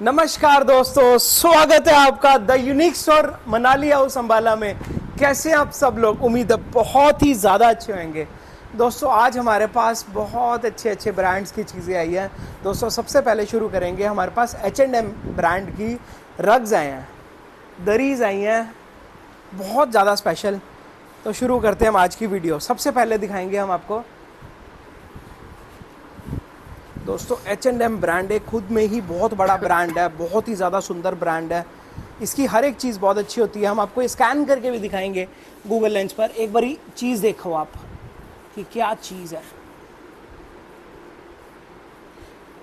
नमस्कार दोस्तों, स्वागत है आपका the unique store Manali house Ambala में। कैसे हैं आप सब लोग? उम्मीद है बहुत ही ज़्यादा अच्छे होंगे। दोस्तों आज हमारे पास बहुत अच्छे अच्छे ब्रांड्स की चीज़ें आई हैं। दोस्तों सबसे पहले शुरू करेंगे, हमारे पास H&M ब्रांड की रग्स आए हैं, दरीज आई हैं, बहुत ज़्यादा स्पेशल। तो शुरू करते हैं हम आज की वीडियो। सबसे पहले दिखाएंगे हम आपको दोस्तों H&M ब्रांड है, खुद में ही बहुत बड़ा ब्रांड है, बहुत ही ज़्यादा सुंदर ब्रांड है। इसकी हर एक चीज़ बहुत अच्छी होती है। हम आपको स्कैन करके भी दिखाएंगे गूगल लेंस पर। एक बारी चीज़ देखो आप कि क्या चीज़ है,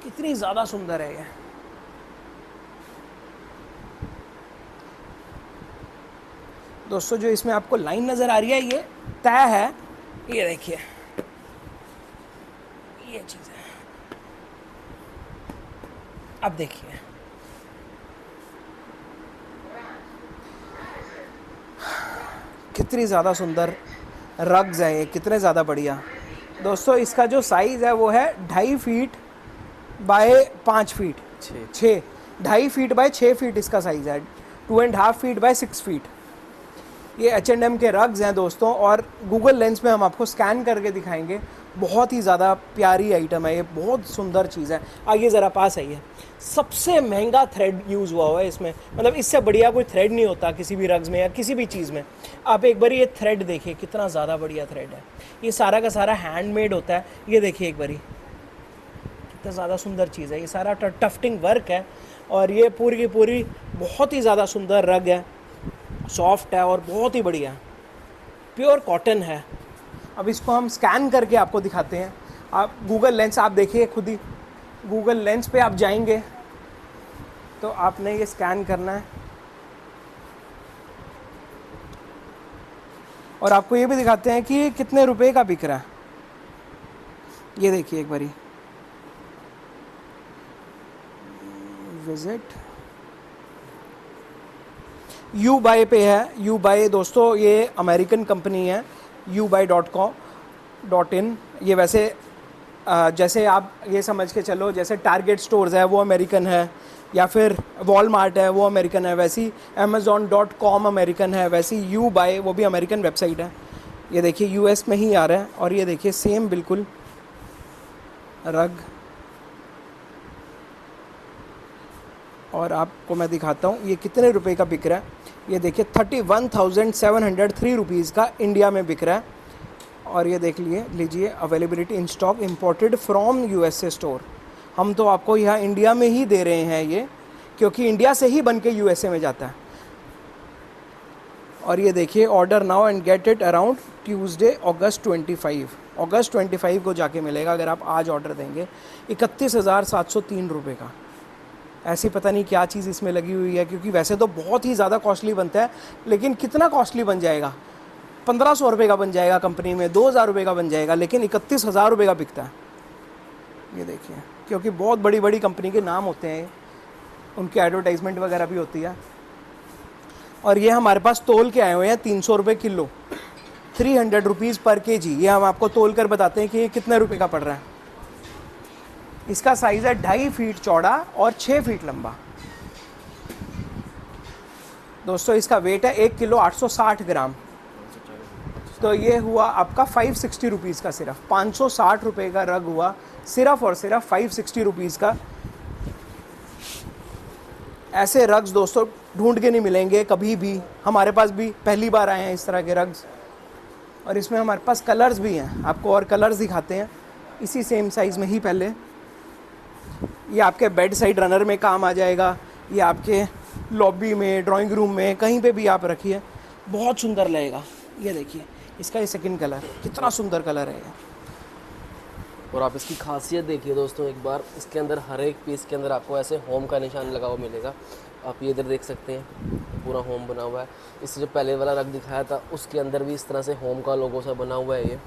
कितनी ज़्यादा सुंदर है ये। दोस्तों जो इसमें आपको लाइन नज़र आ रही है ये तय है, ये देखिए ये चीज़ है। अब देखिए कितनी ज़्यादा सुंदर रग्स है ये, कितने ज़्यादा बढ़िया। दोस्तों इसका जो साइज़ है वो है 2.5 feet by 5 feet, 2.5 feet by 6 feet इसका साइज़ है, 2.5 फीट बाय 6 फीट। ये H&M के रग्स हैं दोस्तों, और गूगल लेंस में हम आपको स्कैन करके दिखाएंगे। बहुत ही ज़्यादा प्यारी आइटम है ये, बहुत सुंदर चीज़ है। आइए ज़रा पास आइए। सबसे महंगा थ्रेड यूज़ हुआ है इसमें, मतलब इससे बढ़िया कोई थ्रेड नहीं होता किसी भी रग्स में या किसी भी चीज़ में। आप एक बार ये थ्रेड देखिए, कितना ज़्यादा बढ़िया थ्रेड है। ये सारा का सारा हैंडमेड होता है। ये देखिए एक बारी, कितना ज़्यादा सुंदर चीज़ है। ये सारा टफ्टिंग वर्क है, और ये पूरी की पूरी बहुत ही ज़्यादा सुंदर रग है, सॉफ्ट है और बहुत ही बढ़िया, प्योर कॉटन है। अब इसको हम स्कैन करके आपको दिखाते हैं। आप गूगल लेंस आप देखिए खुद ही, गूगल लेंस पे आप जाएंगे तो आपने ये स्कैन करना है, और आपको ये भी दिखाते हैं कि ये कितने रुपए का बिक रहा है। ये देखिए एक बारी, विजिट यू बाय पे है। यू बाय दोस्तों ये अमेरिकन कंपनी है, ubuy.com.in। ये वैसे जैसे आप ये समझ के चलो, जैसे टारगेट स्टोर्स है वो अमेरिकन है, या फिर वॉलमार्ट है वो अमेरिकन है, वैसी amazon.com अमेरिकन है, वैसी यू बाय वो भी अमेरिकन वेबसाइट है। ये देखिए यूएस में ही आ रहा है, और ये देखिए सेम बिल्कुल रग। और आपको मैं दिखाता हूँ ये कितने रुपए का बिक रहा है। ये देखिए 31,703 रुपीज़ का इंडिया में बिक रहा है। और ये देख लीजिए availability in stock, imported from USA store. हम तो आपको यहाँ इंडिया में ही दे रहे हैं ये, क्योंकि इंडिया से ही बन के यूएसए में जाता है। और ये देखिए order now and get it around Tuesday August 25 को जाके मिलेगा अगर आप आज ऑर्डर देंगे। 31,703 रुपये का। ऐसी पता नहीं क्या चीज़ इसमें लगी हुई है, क्योंकि वैसे तो बहुत ही ज़्यादा कॉस्टली बनता है, लेकिन कितना कॉस्टली बन जाएगा? 1,500 रुपये का बन जाएगा कंपनी में, 2,000 रुपये का बन जाएगा, लेकिन 31,000 रुपये का बिकता है। ये देखिए, क्योंकि बहुत बड़ी बड़ी कंपनी के नाम होते हैं, उनकी एडवर्टाइजमेंट वगैरह भी होती है। और ये हमारे पास तोल के आए हुए हैं 300 रुपये किलो, 300 रुपीज़ पर केजी। ये हम आपको तोल कर बताते हैं कि ये कितने रुपये का पड़ रहा है। इसका साइज़ है 2.5 फीट चौड़ा और 6 फीट लंबा। दोस्तों इसका वेट है 1 किलो 860 ग्राम। तो ये हुआ आपका 560 रुपीज़ का, सिर्फ 560 रुपये का रग हुआ, सिर्फ और सिर्फ 560 रुपीज़ का। ऐसे रग्स दोस्तों ढूंढ के नहीं मिलेंगे कभी भी, हमारे पास भी पहली बार आए हैं इस तरह के रग्स। और इसमें हमारे पास कलर्स भी हैं, आपको और कलर्स दिखाते हैं इसी सेम साइज़ में ही। पहले ये आपके बेड साइड रनर में काम आ जाएगा, ये आपके लॉबी में, ड्राइंग रूम में, कहीं पे भी आप रखिए, बहुत सुंदर लगेगा। ये देखिए इसका ये सेकंड कलर, कितना सुंदर कलर है ये। और आप इसकी खासियत देखिए दोस्तों एक बार, इसके अंदर हर एक पीस के अंदर आपको ऐसे होम का निशान लगा हुआ मिलेगा। आप ये इधर देख सकते हैं, पूरा होम बना हुआ है। इससे जो पहले वाला रग दिखाया था उसके अंदर भी इस तरह से होम का लोगो सा बना हुआ है। ये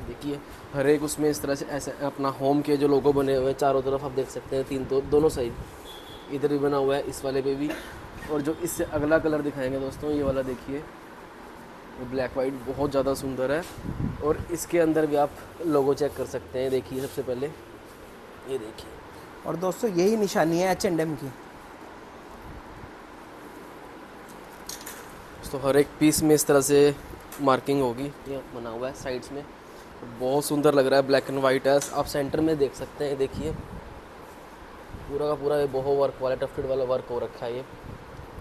देखिए हर एक उसमें इस तरह से ऐसे अपना होम के जो लोगो बने हुए हैं चारों तरफ आप देख सकते हैं, दोनों साइड इधर भी बना हुआ है, इस वाले पे भी। और जो इससे अगला कलर दिखाएंगे दोस्तों, ये वाला देखिए, वो ब्लैक वाइट बहुत ज़्यादा सुंदर है। और इसके अंदर भी आप लोगो चेक कर सकते हैं। देखिए सबसे पहले ये देखिए और दोस्तों यही निशानी है H&M की। तो हर एक पीस में इस तरह से मार्किंग होगी, ये बना हुआ है साइड्स में, बहुत सुंदर लग रहा है, ब्लैक एंड वाइट है। आप सेंटर में देख सकते हैं, देखिए पूरा का पूरा ये बोहो वर्क वाला टफ्टेड वाला वर्क हो रखा है। ये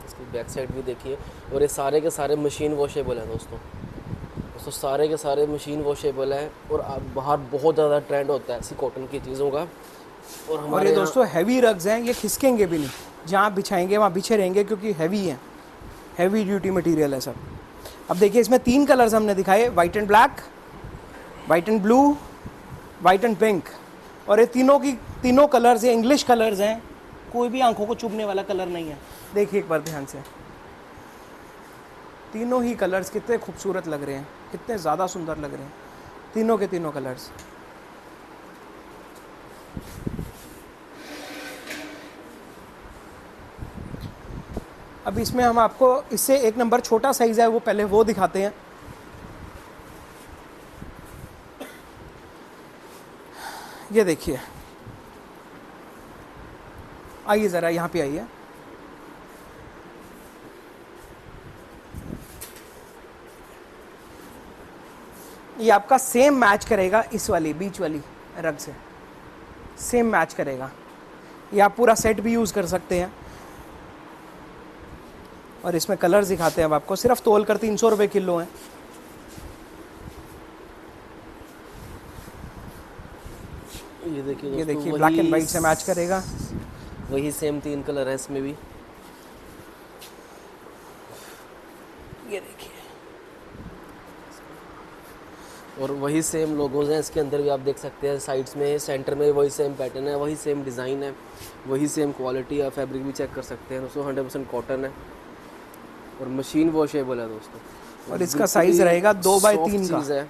इसकी बैक साइड भी देखिए, और ये सारे के सारे मशीन वॉशेबल हैं दोस्तों। सारे के सारे मशीन वॉशेबल हैं, और बाहर बहुत ज़्यादा ट्रेंड होता है ऐसी कॉटन की चीज़ों का। और ये दोस्तों हैवी रग्स हैं, ये खिसकेंगे भी नहीं, जहाँ आप बिछाएंगे वहाँ बिछे रहेंगे क्योंकि हैवी हैं, हैवी ड्यूटी मटेरियल है सब। अब देखिए इसमें 3 कलर्स हमने दिखाए, white and black, white and blue, white and pink. और ये तीनों कलर्स ये इंग्लिश कलर्स हैं, कोई भी आंखों को चुभने वाला कलर नहीं है। देखिए एक बार ध्यान से, तीनों ही कलर्स कितने खूबसूरत लग रहे हैं, कितने ज़्यादा सुंदर लग रहे हैं तीनों के तीनों कलर्स। अब इसमें हम आपको इससे 1 नंबर छोटा साइज़ है वो पहले वो दिखाते हैं। ये देखिए, आइए ज़रा यहाँ पे आइए। ये आपका सेम मैच करेगा इस वाली बीच वाली रग से, सेम मैच करेगा। ये आप पूरा सेट भी यूज़ कर सकते हैं। और इसमें कलर्स दिखाते हैं अब आपको, सिर्फ तोल कर 300 रुपये किलो हैं। ये देखिए, ये देखिए ब्लैक एंड वाइट से मैच करेगा। वही सेम 3 कलर है इसमें भी। ये देखिए, और वही सेम लोगोज हैं इसके अंदर भी, आप देख सकते हैं साइड्स में, सेंटर में वही सेम पैटर्न है, वही सेम डिज़ाइन है, वही सेम क्वालिटी है। फैब्रिक भी चेक कर सकते हैं दोस्तों, 100% कॉटन है और मशीन वॉशेबल है दोस्तों। और इसका साइज़ रहेगा 2x3 का, है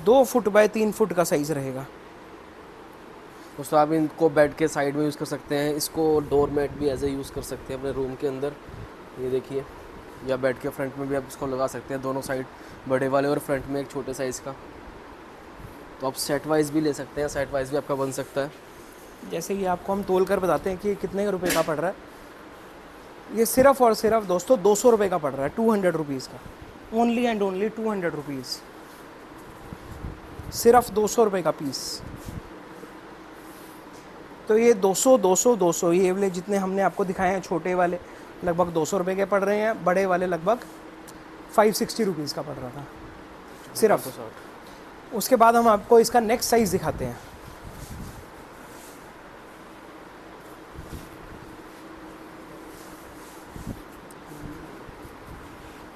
2 फुट बाय 3 फुट का साइज़ रहेगा दोस्तों। आप इनको बेड के साइड में यूज़ कर सकते हैं, इसको डोर मैट भी एज ए यूज़ कर सकते हैं अपने रूम के अंदर। ये देखिए, या बेड के फ्रंट में भी आप इसको लगा सकते हैं, दोनों साइड बड़े वाले और फ्रंट में एक छोटे साइज़ का। तो आप सेट वाइज भी ले सकते हैं, सेट वाइज भी आपका बन सकता है। जैसे कि आपको हम तोल कर बताते हैं कि कितने रुपए का पड़ रहा है। ये सिर्फ और सिर्फ दोस्तों 200 रुपये का पड़ रहा है, 200 रुपीज़ का, ओनली एंड ओनली 200 रुपीज़, सिर्फ 200 रुपये का पीस। तो ये 200 ये वाले जितने हमने आपको दिखाए हैं, छोटे वाले लगभग 200 रुपये के पड़ रहे हैं, बड़े वाले लगभग 560 रुपीज़ का पड़ रहा था सिर्फ। उसके बाद हम आपको इसका नेक्स्ट साइज़ दिखाते हैं।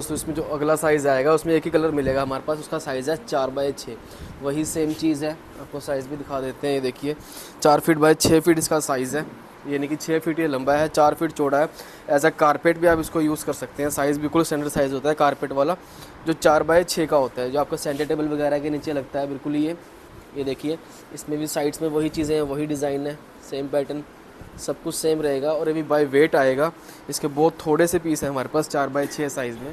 तो इसमें जो अगला साइज़ आएगा उसमें एक ही कलर मिलेगा हमारे पास, उसका साइज़ है 4x6। वही सेम चीज़ है, आपको साइज़ भी दिखा देते हैं। ये देखिए 4 फीट बाय 6 फीट इसका साइज़ है, यानी कि 6 फीट ये लंबा है, 4 फीट चौड़ा है। एज अ कारपेट भी आप इसको यूज़ कर सकते हैं। साइज़ बिल्कुल स्टैंडर्ड साइज़ होता है कारपेट वाला, जो 4x6 का होता है, जो आपका सेंटर टेबल वगैरह के नीचे लगता है बिल्कुल। ये देखिए, इसमें भी साइड्स में वही चीज़ें हैं, वही डिज़ाइन है, सेम पैटर्न, सब कुछ सेम रहेगा। और ये भी बाय वेट आएगा, इसके बहुत थोड़े से पीस हैं हमारे पास 4x6 साइज़ में।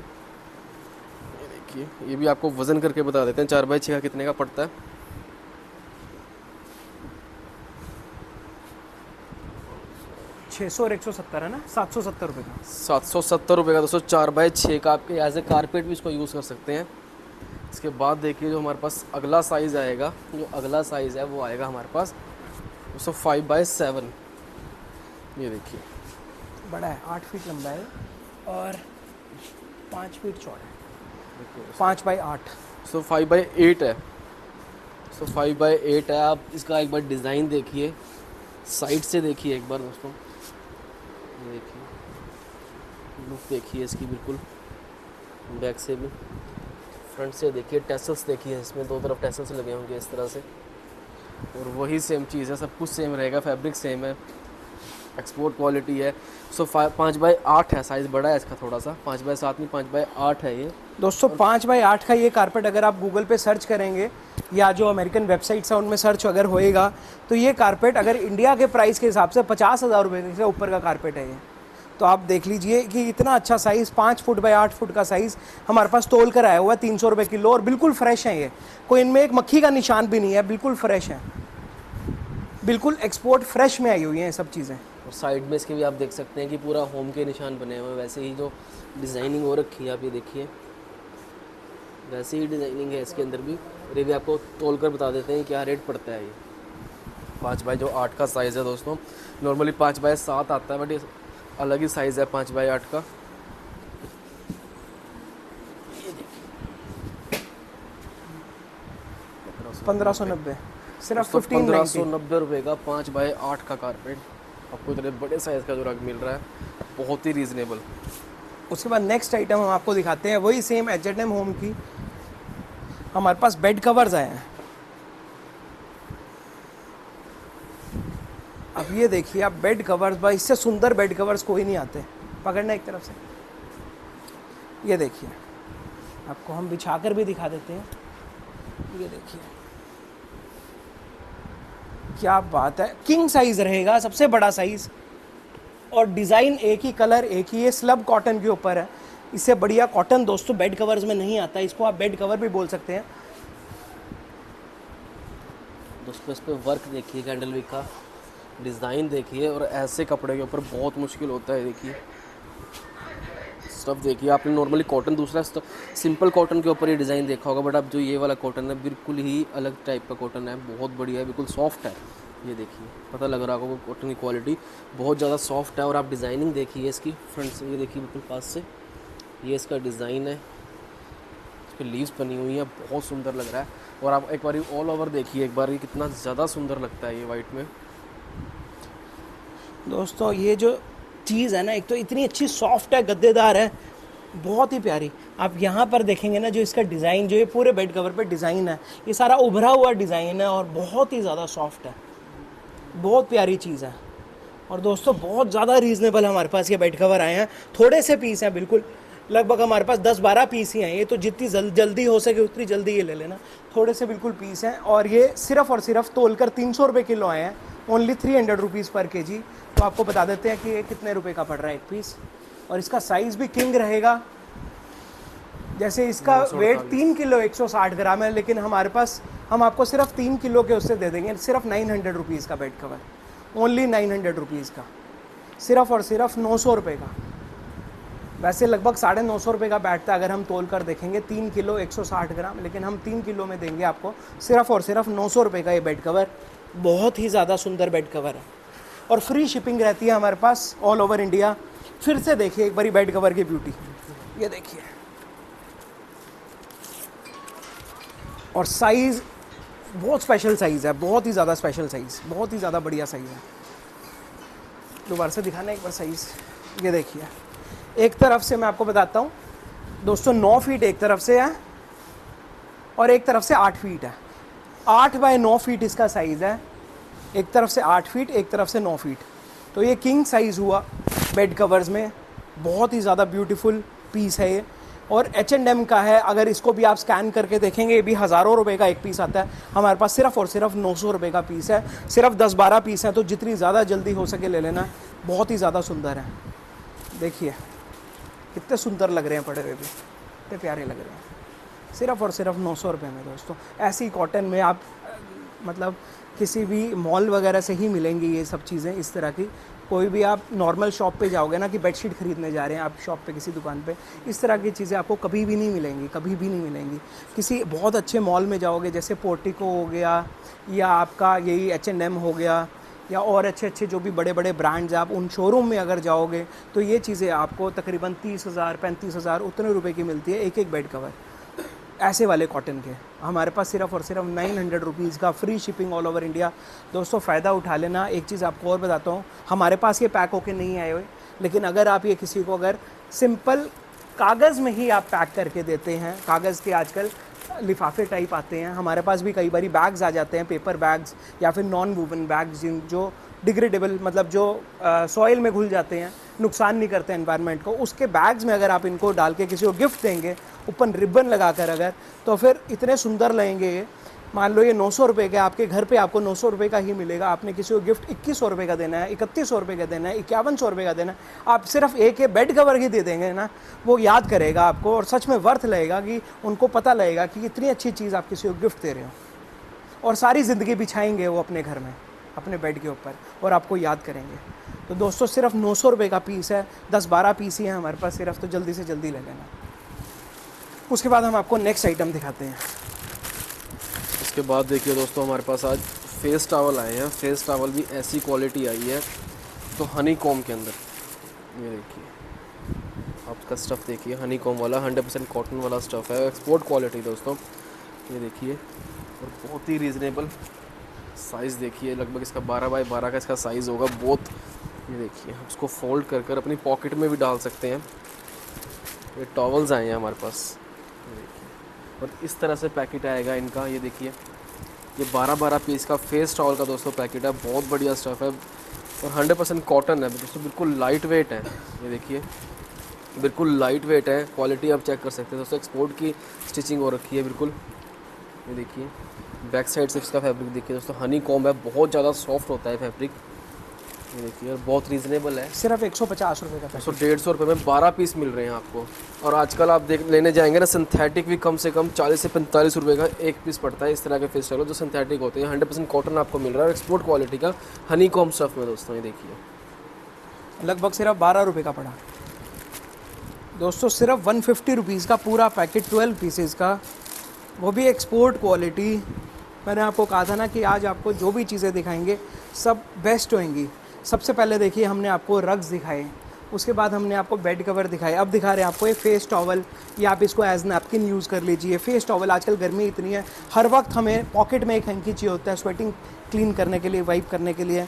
ये देखिए, ये भी आपको वज़न करके बता देते हैं 4x6 का कितने का पड़ता है। 600 और 170 है ना, 770 रुपये का, 770 रुपये का दोस्तों 4x6 का। आपके एज ए कारपेट भी इसको यूज़ कर सकते हैं। इसके बाद देखिए जो हमारे पास अगला साइज़ आएगा, जो अगला साइज़ है वो आएगा हमारे पास दोस्तों 5x7। ये देखिए, बड़ा है, 8 फीट लंबा है और 5 फीट चौड़ा है, 5x8। सो 5x8 है, सो 5x8 है। आप इसका एक बार डिज़ाइन देखिए, साइड से देखिए एक बार दोस्तों, ये देखिए लुक देखिए इसकी, बिल्कुल बैक से भी, फ्रंट से देखिए, टेसल्स देखिए, इसमें 2 तरफ टेसल्स लगे होंगे इस तरह से। और वही सेम चीज़ है, सब कुछ सेम रहेगा, फैब्रिक सेम है, एक्सपोर्ट क्वालिटी है। सो 5x8 है, साइज़ बड़ा है इसका थोड़ा सा, 5x7 नहीं 5x8 है ये दोस्तों। 5x8 का ये कारपेट अगर आप गूगल पे सर्च करेंगे या जो अमेरिकन वेबसाइट्स हैं उनमें सर्च अगर होएगा, तो ये कारपेट अगर इंडिया के प्राइस के हिसाब से 50,000 रुपये से ऊपर का कारपेट है ये। तो आप देख लीजिए कि इतना अच्छा साइज़, 5 फुट बाय 8 फुट का साइज़ हमारे पास तोल कर आया हुआ है 300 रुपये किलो, और बिल्कुल फ्रेश है ये, कोई इनमें एक मक्खी का निशान भी नहीं है, बिल्कुल फ्रेश है, बिल्कुल एक्सपोर्ट फ्रेश में आई हुई हैं ये सब चीज़ें। और साइड में इसके भी आप देख सकते हैं कि पूरा होम के निशान बने हुए हैं, वैसे ही जो डिज़ाइनिंग हो रखी है आप ये देखिए, वैसे ही डिज़ाइनिंग है इसके अंदर भी। और ये भी आपको तोल कर बता देते हैं क्या रेट पड़ता है। ये 5x8 का साइज़ है दोस्तों, नॉर्मली 5x7 आता है, बट ये अलग ही साइज़ है 5x8 का। 1590 सिर्फ 1590 रुपये का 5x8 का कारपेट आपको इतने बड़े साइज़ का जो रग मिल रहा है, बहुत ही रीज़नेबल। उसके बाद नेक्स्ट आइटम हम आपको दिखाते हैं, वही सेम H&M होम की हमारे पास बेड कवर्स आए हैं। अब ये देखिए आप बेड कवर्स, भाई इससे सुंदर बेड कवर्स कोई नहीं आते। पकड़ना एक तरफ से, ये देखिए आपको हम बिछाकर भी दिखा देते हैं। ये देखिए क्या बात है, किंग साइज रहेगा, सबसे बड़ा साइज, और डिज़ाइन एक ही, कलर एक ही, ये स्लब कॉटन के ऊपर है। इससे बढ़िया कॉटन दोस्तों बेड कवर्स में नहीं आता, इसको आप बेड कवर भी बोल सकते हैं। दोस्तों इस पर वर्क देखिए, कैंडल विक का डिज़ाइन देखिए, और ऐसे कपड़े के ऊपर बहुत मुश्किल होता है। देखिए स्टफ देखिए, आपने नॉर्मली कॉटन दूसरा सिंपल कॉटन के ऊपर ये डिज़ाइन देखा होगा, बट अब जो ये वाला कॉटन है बिल्कुल ही अलग टाइप का कॉटन है, बहुत बढ़िया है, बिल्कुल सॉफ्ट है। ये देखिए पता लग रहा है आपको कॉटन की क्वालिटी बहुत ज़्यादा सॉफ्ट है। और आप डिज़ाइनिंग देखिए इसकी फ्रंट से, ये देखिए बिल्कुल पास से, ये इसका डिज़ाइन है, इस पर लीव्स बनी हुई हैं, बहुत सुंदर लग रहा है। और आप एक बार ऑल ओवर देखिए एक बार, ये कितना ज़्यादा सुंदर लगता है ये वाइट में। दोस्तों ये जो चीज़ है ना, एक तो इतनी अच्छी सॉफ्ट है, गद्देदार है, बहुत ही प्यारी। आप यहाँ पर देखेंगे ना जो इसका डिज़ाइन, जो ये पूरे बेड कवर पे डिज़ाइन है, ये सारा उभरा हुआ डिज़ाइन है और बहुत ही ज़्यादा सॉफ्ट है, बहुत प्यारी चीज़ है। और दोस्तों बहुत ज़्यादा रीज़नेबल हमारे पास ये बेड कवर आए हैं, थोड़े से पीस हैं, बिल्कुल लगभग हमारे पास 10-12 पीस ही हैं। ये तो जितनी जल्दी हो सके उतनी जल्दी ये ले लेना, थोड़े से बिल्कुल पीस हैं। और ये सिर्फ और सिर्फ तोल कर 300 रुपये किलो आए हैं, ओनली 300 रुपीज़ पर केजी। तो आपको बता देते हैं कि ये कितने रुपए का पड़ रहा है एक पीस। और इसका साइज़ भी किंग रहेगा, जैसे इसका वेट 3 किलो 160 ग्राम है, लेकिन हमारे पास हम आपको सिर्फ 3 किलो के उससे दे देंगे, सिर्फ 900 रुपीज़ का बेड कवर, ओनली 900 रुपीज़ का, सिर्फ और सिर्फ 900 रुपये का। वैसे लगभग 950 रुपये का बैठता है अगर हम तोल कर देखेंगे, 3 किलो 160 ग्राम, लेकिन हम 3 किलो में देंगे आपको सिर्फ और सिर्फ 900 रुपये का ये बेड कवर। बहुत ही ज़्यादा सुंदर बेड कवर है और फ्री शिपिंग रहती है हमारे पास ऑल ओवर इंडिया। फिर से देखिए एक बारी बेड कवर की ब्यूटी, ये देखिए, और साइज़ बहुत स्पेशल साइज़ है, बहुत ही ज़्यादा स्पेशल साइज़, बहुत ही ज़्यादा बढ़िया साइज़ है। दोबारा से दिखाना एक बार साइज़, ये देखिए। एक तरफ से मैं आपको बताता हूँ दोस्तों, 9 फीट एक तरफ से है और एक तरफ से 8 फीट है। 8 बाय 9 फीट इसका साइज़ है, एक तरफ से 8 फीट, एक तरफ से 9 फीट। तो ये किंग साइज़ हुआ बेड कवर्स में, बहुत ही ज़्यादा ब्यूटीफुल पीस है ये। और H&M का है, अगर इसको भी आप स्कैन करके देखेंगे ये भी हज़ारों रुपए का एक पीस आता है, हमारे पास सिर्फ और सिर्फ 900 रुपये का पीस है। सिर्फ 10-12 पीस हैं, तो जितनी ज़्यादा जल्दी हो सके ले लेना, बहुत ही ज़्यादा सुंदर है। देखिए कितने सुंदर लग रहे हैं पड़े हुए भी, कितने प्यारे लग रहे हैं, सिर्फ और सिर्फ 900 रुपये में दोस्तों। ऐसी कॉटन में आप मतलब किसी भी मॉल वगैरह से ही मिलेंगी ये सब चीज़ें इस तरह की। कोई भी आप नॉर्मल शॉप पे जाओगे ना कि बेडशीट ख़रीदने जा रहे हैं आप शॉप पे, किसी दुकान पे, इस तरह की चीज़ें आपको कभी भी नहीं मिलेंगी, कभी भी नहीं मिलेंगी। किसी बहुत अच्छे मॉल में जाओगे, जैसे पोर्टिको हो गया या आपका यही H&M हो गया, या और अच्छे अच्छे जो भी बड़े बड़े ब्रांड्स, आप उन शोरूम में अगर जाओगे तो ये चीज़ें आपको तकरीबन 30,000 35,000 उतने रुपए की मिलती है एक एक बेड कवर, ऐसे वाले कॉटन के। हमारे पास सिर्फ और सिर्फ 900 रुपीज़ का, free shipping all over India. दोस्तों फ़ायदा उठा लेना। एक चीज़ आपको और बताता हूँ, हमारे पास ये पैक होके नहीं आए हुए, लेकिन अगर आप ये किसी को अगर सिंपल कागज़ में ही आप पैक करके देते हैं, कागज़ के आजकल लिफाफे टाइप आते हैं, हमारे पास भी कई बारी बैग्स आ जाते हैं, पेपर बैग्स या फिर नॉन वूवन बैग्स, जिन जो डिग्रेडेबल मतलब जो सॉइल में घुल जाते हैं, नुकसान नहीं करते एनवायरनमेंट को, उसके बैग्स में अगर आप इनको डाल के किसी को गिफ्ट देंगे ऊपर रिबन लगा कर अगर, तो फिर इतने सुंदर लगेंगे ये। मान लो ये 900 रुपये का, आपके घर पे आपको 900 रुपये का ही मिलेगा, आपने किसी को गिफ्ट 2100 रुपये का देना है, 3100 रुपये का देना है, 5100 रुपये का देना है, आप सिर्फ एक ये बेड कवर ही दे देंगे ना, वो याद करेगा आपको और सच में वर्थ लगेगा, कि उनको पता लगेगा कि इतनी अच्छी चीज़ आप किसी को गिफ्ट दे रहे हो, और सारी ज़िंदगी बिछाएंगे वो अपने घर में। अपने बेड के ऊपर और आपको याद करेंगे। तो दोस्तों सिर्फ 900 रुपये का पीस है, 10-12 पीस ही हैं हमारे पास सिर्फ, तो जल्दी से जल्दी ले लेना। उसके बाद हम आपको नेक्स्ट आइटम दिखाते हैं। इसके बाद देखिए दोस्तों हमारे पास आज फेस टॉवल आए हैं। फेस टॉवल भी ऐसी क्वालिटी आई है तो हनी कॉम के अंदर, ये देखिए आप इसका स्टफ़ देखिए, हनी कॉम वाला 100% कॉटन वाला स्टफ़ है, एक्सपोर्ट क्वालिटी दोस्तों। ये देखिए और बहुत ही रीज़नेबल साइज़ देखिए, लगभग इसका 12x12 का इसका साइज़ होगा बहुत। ये देखिए आप इसको फोल्ड कर कर अपनी पॉकेट में भी डाल सकते हैं। ये टॉवल्स आए हैं हमारे पास, ये देखिए, और इस तरह से पैकेट आएगा इनका। ये देखिए ये 12-12 पीस का फेस टॉवल का दोस्तों पैकेट है, बहुत बढ़िया स्टफ़ है और 100% कॉटन है दोस्तों, बिल्कुल लाइट वेट है। ये देखिए बिल्कुल लाइट वेट है, क्वालिटी आप चेक कर सकते हैं दोस्तों, एक्सपोर्ट की स्टिचिंग हो रखी है बिल्कुल। ये देखिए बैक साइड से इसका फैब्रिक देखिए दोस्तों, हनी कॉम्ब है, बहुत ज़्यादा सॉफ्ट होता है फैब्रिक। ये देखिए और बहुत रीज़नेबल है, सिर्फ 150 रुपये का। 150 रुपये में 12 पीस मिल रहे हैं आपको। और आजकल आप लेने जाएंगे ना सिंथेटिक भी कम से कम 40 से 45 रुपये का एक पीस पड़ता है। इस तरह के फेस टॉवल जो सिंथेटिक होते हैं, 100% कॉटन आपको मिल रहा है और एक्सपोर्ट क्वालिटी का हनी कॉम्ब स्टफ़ में दोस्तों। ये देखिए लगभग सिर्फ 12 रुपये का पड़ा दोस्तों, सिर्फ 150 रुपीज़ का पूरा पैकेट 12 पीसेस का, वो भी एक्सपोर्ट क्वालिटी। मैंने आपको कहा था ना कि आज आपको जो भी चीज़ें दिखाएंगे सब बेस्ट होंगी। सबसे पहले देखिए हमने आपको रग्स दिखाए, उसके बाद हमने आपको बेड कवर दिखाए, अब दिखा रहे हैं आपको ये फेस टॉवल, या आप इसको एज नैपकिन यूज़ कर लीजिए। फेस टॉवल आजकल गर्मी इतनी है, हर वक्त हमें पॉकेट में एक हैंकी चाहिए होता है स्वेटिंग क्लीन करने के लिए, वाइप करने के लिए।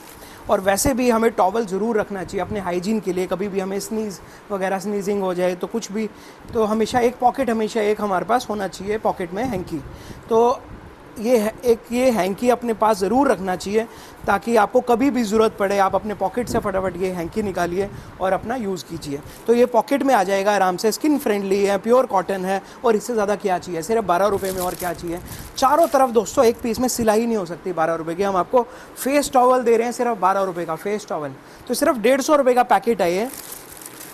और वैसे भी हमें टॉवल ज़रूर रखना चाहिए अपने हाइजीन के लिए, कभी भी हमें स्नीज़ वगैरह स्नीजिंग हो जाए तो कुछ भी, तो हमेशा एक पॉकेट, हमेशा एक हमारे पास होना चाहिए पॉकेट में हैंकी। तो ये हैंकी अपने पास ज़रूर रखना चाहिए ताकि आपको कभी भी ज़रूरत पड़े आप अपने पॉकेट से फटाफट ये हैंकी निकालिए और अपना यूज़ कीजिए। तो ये पॉकेट में आ जाएगा आराम से, स्किन फ्रेंडली है, प्योर कॉटन है, और इससे ज़्यादा क्या चाहिए, सिर्फ 12 रुपये में और क्या चाहिए। चारों तरफ दोस्तों एक पीस में सिलाई नहीं हो सकती 12 रुपये की। हम आपको फेस टॉवल दे रहे हैं सिर्फ 12 रुपये का फेस टॉवल, तो सिर्फ 150 रुपये का पैकेट है ये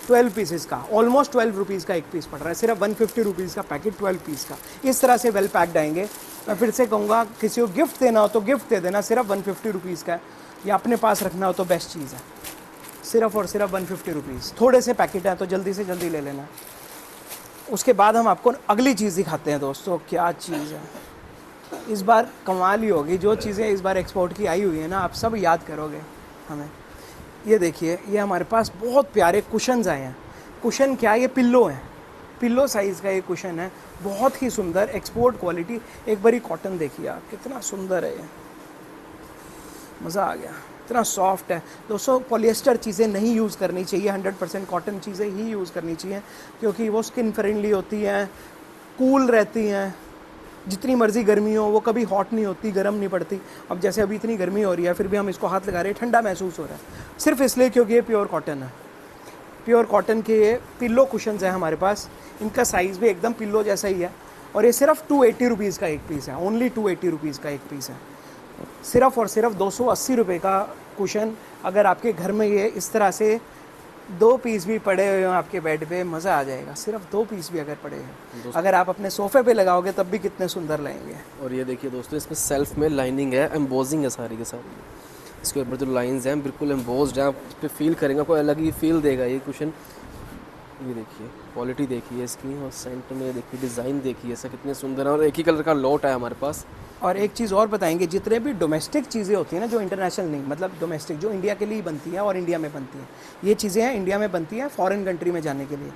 12 पीसेस का, ऑलमोस्ट 12 रुपीज़ का एक पीस पड़ रहा है, सिर्फ 150 रुपीज़ का पैकेट 12 पीस का। इस तरह से वेल पैक्ड आएंगे। मैं फिर से कहूँगा किसी को गिफ्ट देना हो तो गिफ्ट दे देना, सिर्फ 150 रुपीज़ का है, या अपने पास रखना हो तो बेस्ट चीज़ है, सिर्फ और सिर्फ 150 रुपीज़। थोड़े से पैकेट हैं तो जल्दी से जल्दी ले लेना। उसके बाद हम आपको अगली चीज़ दिखाते हैं दोस्तों, क्या चीज़ है इस बार कमाल ही होगी। जो चीज़ें इस बार एक्सपोर्ट की आई हुई है ना, आप सब याद करोगे हमें। ये देखिए ये हमारे पास बहुत प्यारे कुशन्स आए हैं। कुशन क्या है, ये पिल्लो है, पिल्लो साइज़ का ये कुशन है, बहुत ही सुंदर एक्सपोर्ट क्वालिटी। एक बारी कॉटन देखिए आप, कितना सुंदर है ये, मज़ा आ गया, इतना सॉफ्ट है दोस्तों। पॉलिएस्टर चीज़ें नहीं यूज़ करनी चाहिए, 100% कॉटन चीज़ें ही यूज़ करनी चाहिए, क्योंकि वो स्किन फ्रेंडली होती हैं, कूल रहती हैं। जितनी मर्ज़ी गर्मी हो वो कभी हॉट नहीं होती, गर्म नहीं पड़ती। अब जैसे अभी इतनी गर्मी हो रही है फिर भी हम इसको हाथ लगा रहे हैं, ठंडा महसूस हो रहा है, सिर्फ इसलिए क्योंकि ये प्योर कॉटन है। प्योर कॉटन के ये पिल्लो कुशन्स हैं हमारे पास, इनका साइज़ भी एकदम पिल्लो जैसा ही है, और ये सिर्फ 280 रुपीज़ का एक पीस है, ओनली 280 रुपीज़ का एक पीस है। सिर्फ और सिर्फ 280 रुपये का कुशन। अगर आपके घर में ये इस तरह से 2 पीस भी पड़े हुए हैं आपके बेड पे, मज़ा आ जाएगा। सिर्फ 2 पीस भी अगर पड़े हैं, अगर आप अपने सोफ़े पे लगाओगे तब भी कितने सुंदर लगेंगे। और ये देखिए दोस्तों इसमें सेल्फ में लाइनिंग है, एम्बोजिंग है सारी की सारी, इसके ऊपर जो लाइंस हैं बिल्कुल एम्बोज्ड हैं, आप इस पर फील करेंगे, कोई अलग ही फील देगा ये कुशन। ये देखिए क्वालिटी देखिए इसकी, और सेंटर में देखिए डिज़ाइन देखिए ऐसा कितने सुंदर है, और एक ही कलर का लॉट है हमारे पास। और एक चीज़ और बताएंगे, जितने भी डोमेस्टिक चीज़ें होती हैं ना, जो इंटरनेशनल नहीं, मतलब डोमेस्टिक जो इंडिया के लिए बनती हैं और इंडिया में बनती हैं, ये चीज़ें हैं इंडिया में बनती हैं फॉरेन कंट्री में जाने के लिए,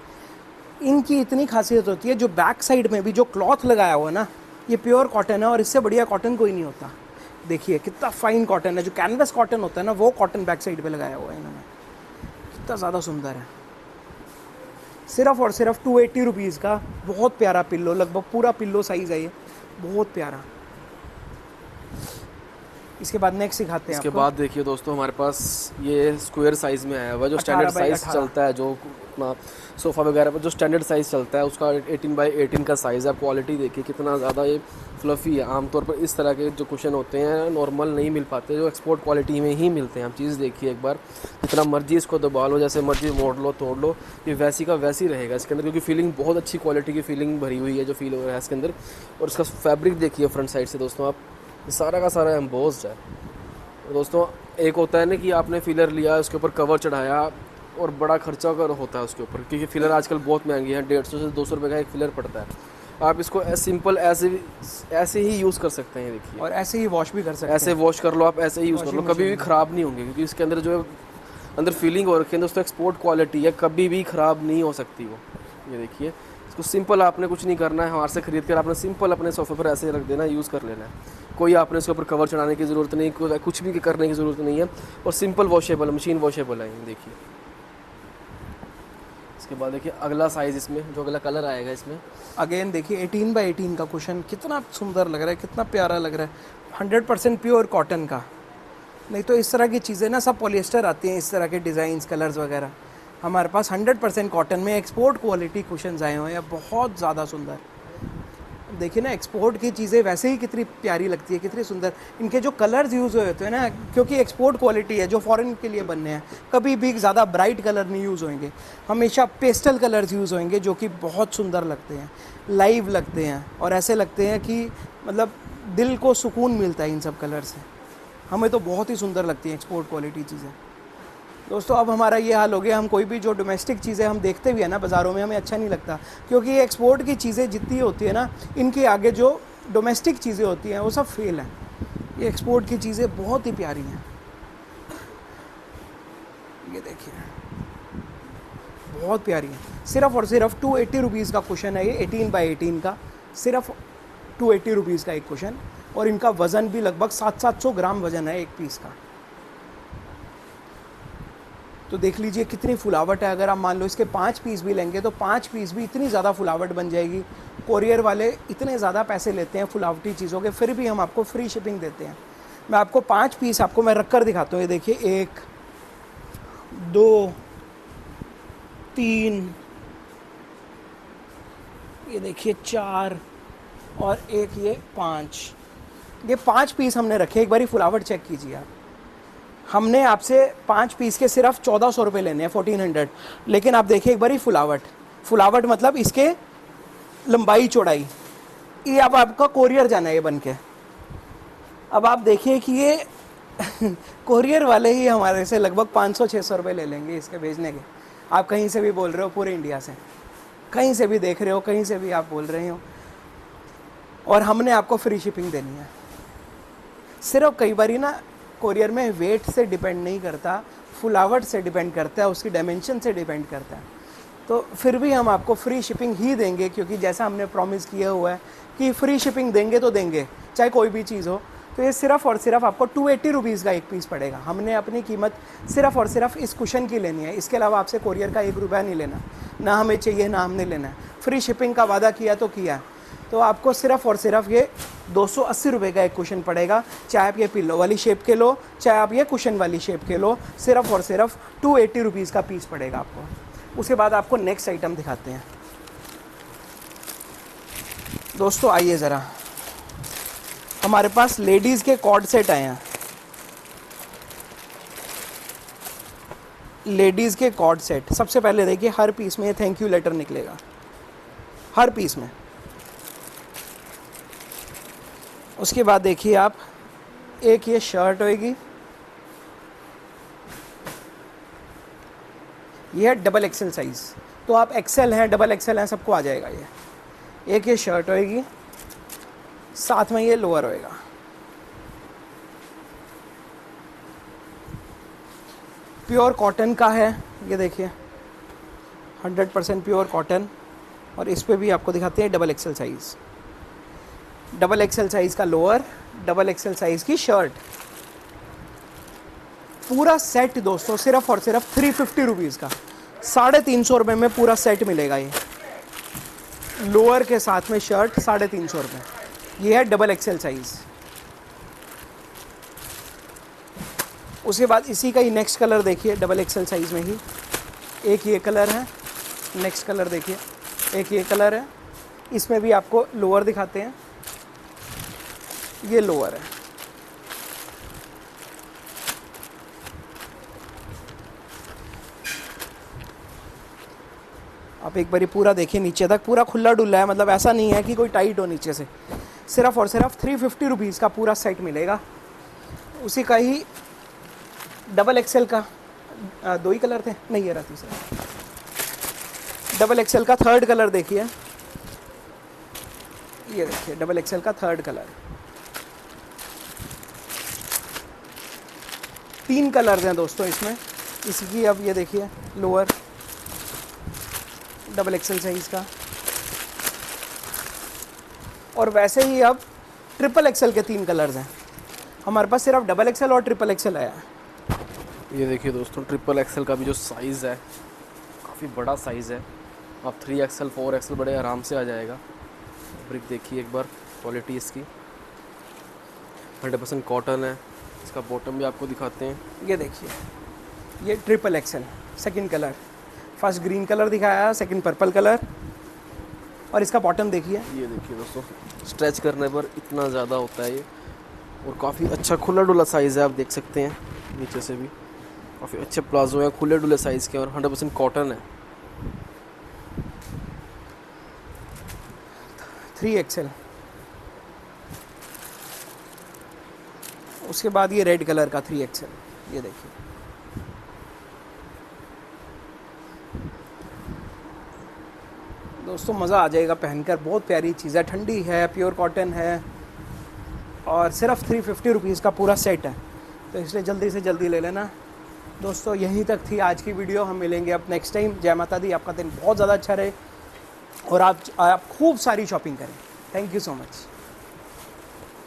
इनकी इतनी खासियत होती है, जो बैक साइड में भी जो क्लॉथ लगाया हुआ है ना, ये प्योर कॉटन है, और इससे बढ़िया कॉटन कोई नहीं होता। देखिए कितना फाइन कॉटन है, जो कैनवस कॉटन होता है ना, वो कॉटन बैक साइड पे लगाया हुआ है इन्होंने, कितना ज़्यादा सुंदर है। सिर्फ और सिर्फ 280 रुपीज़ का बहुत प्यारा पिल्लो, लगभग पूरा पिल्लो साइज़ है ये, बहुत प्यारा। इसके बाद नेक्स्ट सिखाते हैं इसके आपको। बाद देखिए दोस्तों हमारे पास ये स्क्वायर साइज़ में आया हुआ है, जो स्टैंडर्ड साइज़ चलता है, जो अपना सोफ़ा वगैरह पर जो स्टैंडर्ड साइज़ चलता है उसका 18x18 का साइज़ है। क्वालिटी देखिए कितना ज़्यादा ये फ्लफ़ी है। आमतौर पर इस तरह के जो कुशन होते हैं नॉर्मल नहीं मिल पाते, जो एक्सपोर्ट क्वालिटी में ही मिलते हैं। आप चीज़ देखिए एक बार, जितना मर्जी इसको दबा लो, जैसे मर्जी मोड़ लो तोड़ लो, ये वैसी का वैसी रहेगा इसके अंदर, क्योंकि फीलिंग बहुत अच्छी क्वालिटी की फीलिंग भरी हुई है, जो फील हो रहा है इसके अंदर। और इसका फैब्रिक देखिए फ्रंट साइड से दोस्तों आप, सारा का सारा एम्बोज्ड है, दोस्तों एक होता है ना कि आपने फिलर लिया, उसके ऊपर कवर चढ़ाया और बड़ा खर्चा कर होता है उसके ऊपर, क्योंकि फिलर आजकल बहुत महंगी है, 150 से 200 रुपये का एक फिलर पड़ता है। आप इसको सिंपल ऐसे ही यूज़ कर सकते हैं, देखिए, और ऐसे ही वॉश भी कर सकते हैं। ऐसे वॉश कर लो आप, ऐसे ही यूज़ कर लो, कभी भी ख़राब नहीं होंगे, क्योंकि इसके अंदर जो अंदर फीलिंग हो रखी है दोस्तों, एक्सपोर्ट क्वालिटी है, कभी भी ख़राब नहीं हो सकती वो। ये देखिए, इसको सिंपल आपने कुछ नहीं करना है, हमारे से ख़रीद कर आपने सिंपल अपने सोफे पर ऐसे रख देना है, यूज़ कर लेना है। कोई आपने इसके ऊपर कवर चढ़ाने की ज़रूरत नहीं, कुछ भी करने की ज़रूरत नहीं है, और सिंपल वॉशेबल, मशीन वॉशेबल है। ये देखिए, इसके बाद देखिए अगला साइज़, इसमें जो अगला कलर आएगा इसमें, अगेन देखिए 18x18 का कुशन, कितना सुंदर लग रहा है, कितना प्यारा लग रहा है। 100% प्योर कॉटन का। नहीं तो इस तरह की चीज़ें ना सब पॉलिएस्टर आती हैं, इस तरह के डिज़ाइंस, कलर्स वगैरह। हमारे पास 100% कॉटन में एक्सपोर्ट क्वालिटी कुशन्स आए हुए हैं, बहुत ज़्यादा सुंदर। देखिए ना, एक्सपोर्ट की चीज़ें वैसे ही कितनी प्यारी लगती है, कितनी सुंदर। इनके जो कलर्स यूज़ हुए होते हैं ना, क्योंकि एक्सपोर्ट क्वालिटी है, जो फॉरेन के लिए बनने हैं, कभी भी ज़्यादा ब्राइट कलर नहीं यूज़ होंगे, हमेशा पेस्टल कलर्स यूज़ होंगे, जो कि बहुत सुंदर लगते हैं, लाइव लगते हैं, और ऐसे लगते हैं कि मतलब दिल को सुकून मिलता है इन सब कलर से। हमें तो बहुत ही सुंदर लगती हैं एक्सपोर्ट क्वालिटी चीज़ें। दोस्तों अब हमारा ये हाल हो गया, हम कोई भी जो डोमेस्टिक चीज़ें हम देखते भी हैं ना बाज़ारों में, हमें अच्छा नहीं लगता, क्योंकि ये एक्सपोर्ट की चीज़ें जितनी होती है ना, इनके आगे जो डोमेस्टिक चीज़ें होती हैं वो सब फेल हैं। ये एक्सपोर्ट की चीज़ें बहुत ही प्यारी हैं। ये देखिए, बहुत प्यारी है। सिर्फ़ और सिर्फ 280 रुपीज़ का कुशन है ये, 18x18 का, सिर्फ 280 रुपीज़ का एक कुशन। और इनका वज़न भी लगभग 700 ग्राम वज़न है एक पीस का। तो देख लीजिए कितनी फुलावट है। अगर आप मान लो इसके 5 पीस भी लेंगे तो 5 पीस भी इतनी ज़्यादा फुलावट बन जाएगी। कोरियर वाले इतने ज़्यादा पैसे लेते हैं फुलावटी चीज़ों के, फिर भी हम आपको फ्री शिपिंग देते हैं। मैं आपको 5 पीस आपको मैं रख कर दिखाता हूँ। ये देखिए, 1 2 3, ये देखिए 4, और एक ये 5। ये 5 पीस हमने रखे। एक बारी फुलावट चेक कीजिए आप। हमने आपसे 5 पीस के सिर्फ 1400 रुपये लेने हैं, 1400। लेकिन आप देखिए एक बारी फुलावट मतलब इसके लंबाई चौड़ाई, ये अब आपका कोरियर जाना है ये बन के। अब आप देखिए कि ये कोरियर वाले ही हमारे से लगभग 500-600 रुपये ले लेंगे इसके भेजने के। आप कहीं से भी बोल रहे हो, पूरे इंडिया से, कहीं से भी देख रहे हो, कहीं से भी आप बोल रहे हो, और हमने आपको फ्री शिपिंग देनी है। सिर्फ कई बारी ना कोरियर में वेट से डिपेंड नहीं करता, फुलावट से डिपेंड करता है, उसकी डायमेंशन से डिपेंड करता है। तो फिर भी हम आपको फ्री शिपिंग ही देंगे, क्योंकि जैसा हमने प्रॉमिस किया हुआ है कि फ्री शिपिंग देंगे तो देंगे, चाहे कोई भी चीज़ हो। तो ये सिर्फ़ और सिर्फ आपको 280 रुपीज़ का एक पीस पड़ेगा। हमने अपनी कीमत सिर्फ़ और सिर्फ इस कुशन की लेनी है, इसके अलावा आपसे कोरियर का 1 रुपया नहीं लेना, ना हमें चाहिए ना हमने लेना है। फ्री शिपिंग का वादा किया तो किया है। तो आपको सिर्फ़ और सिर्फ ये 280 रुपये का एक कुशन पड़ेगा, चाहे आप ये पिलो वाली शेप के लो, चाहे आप ये कुशन वाली शेप के लो। सिर्फ़ और सिर्फ 280 रुपीज़ का पीस पड़ेगा आपको। उसके बाद आपको नेक्स्ट आइटम दिखाते हैं। दोस्तों आइए ज़रा, हमारे पास लेडीज़ के कॉर्ड सेट आए हैं। लेडीज़ के कॉर्ड सेट, सबसे पहले देखिए हर पीस में थैंक यू लेटर निकलेगा, हर पीस में। उसके बाद देखिए आप, एक ये शर्ट होएगी, ये है डबल एक्सेल साइज़, तो आप एक्सेल हैं, डबल एक्सेल हैं, सबको आ जाएगा ये। एक ये शर्ट होएगी, साथ में ये लोअर होएगा। प्योर कॉटन का है, ये देखिए 100% प्योर कॉटन। और इस पे भी आपको दिखाते हैं double XL size, double XL size का लोअर, डबल एक्सेल साइज़ की शर्ट। पूरा सेट दोस्तों सिर्फ और सिर्फ 350 रुपीज़ का, 350 रुपये में पूरा सेट मिलेगा। ये लोअर के साथ में शर्ट 350 रुपये। ये है डबल एक्सेल साइज़। उसके बाद इसी का ही नेक्स्ट कलर देखिए, डबल एक्सेल साइज़ में ही एक ये कलर है। नेक्स्ट कलर देखिए, एक ये कलर है। इसमें भी आपको लोअर दिखाते हैं, ये लोअर है। आप एक बारी पूरा देखिए, नीचे तक पूरा खुला डुल्ला है, मतलब ऐसा नहीं है कि कोई टाइट हो नीचे से। सिर्फ और सिर्फ 350 रुपीज़ का पूरा सेट मिलेगा। उसी का ही डबल एक्सेल का 2 ही कलर थे, नहीं ये रहा तीसरा। डबल एक्सेल का 3rd कलर देखिए, ये देखिए डबल एक्सेल का 3rd कलर। 3 कलर्स हैं दोस्तों इसमें। इसकी अब ये देखिए लोअर डबल एक्सेल साइज का, और वैसे ही अब ट्रिपल एक्सेल के 3 कलर्स हैं। हमारे पास सिर्फ डबल एक्सेल और ट्रिपल एक्सेल आया है। ये देखिए दोस्तों, ट्रिपल एक्सेल का भी जो साइज़ है काफ़ी बड़ा साइज़ है। आप 3XL 4XL बड़े आराम से आ जाएगा। फैब्रिक देखिए एक बार, क्वालिटी इसकी 100% कॉटन है। इसका बॉटम भी आपको दिखाते हैं। ये देखिए, ये triple XL 2nd colour, first green colour दिखाया, 2nd पर्पल कलर, और इसका बॉटम देखिए। ये देखिए दोस्तों, स्ट्रेच करने पर इतना ज़्यादा होता है ये, और काफ़ी अच्छा खुला डुला साइज़ है। आप देख सकते हैं नीचे से भी काफ़ी अच्छे प्लाजो हैं, खुले डुले साइज़ के, और 100% कॉटन है। 3XL। उसके बाद ये रेड कलर का 3XL, ये देखिए। दोस्तों मज़ा आ जाएगा पहनकर, बहुत प्यारी चीज़ है, ठंडी है, प्योर कॉटन है, और सिर्फ 350 रुपीज़ का पूरा सेट है। तो इसलिए जल्दी से जल्दी ले लेना। दोस्तों यहीं तक थी आज की वीडियो, हम मिलेंगे अब नेक्स्ट टाइम। जय माता दी, आपका दिन बहुत ज़्यादा अच्छा रहे और आप खूब सारी शॉपिंग करें। Thank you so much.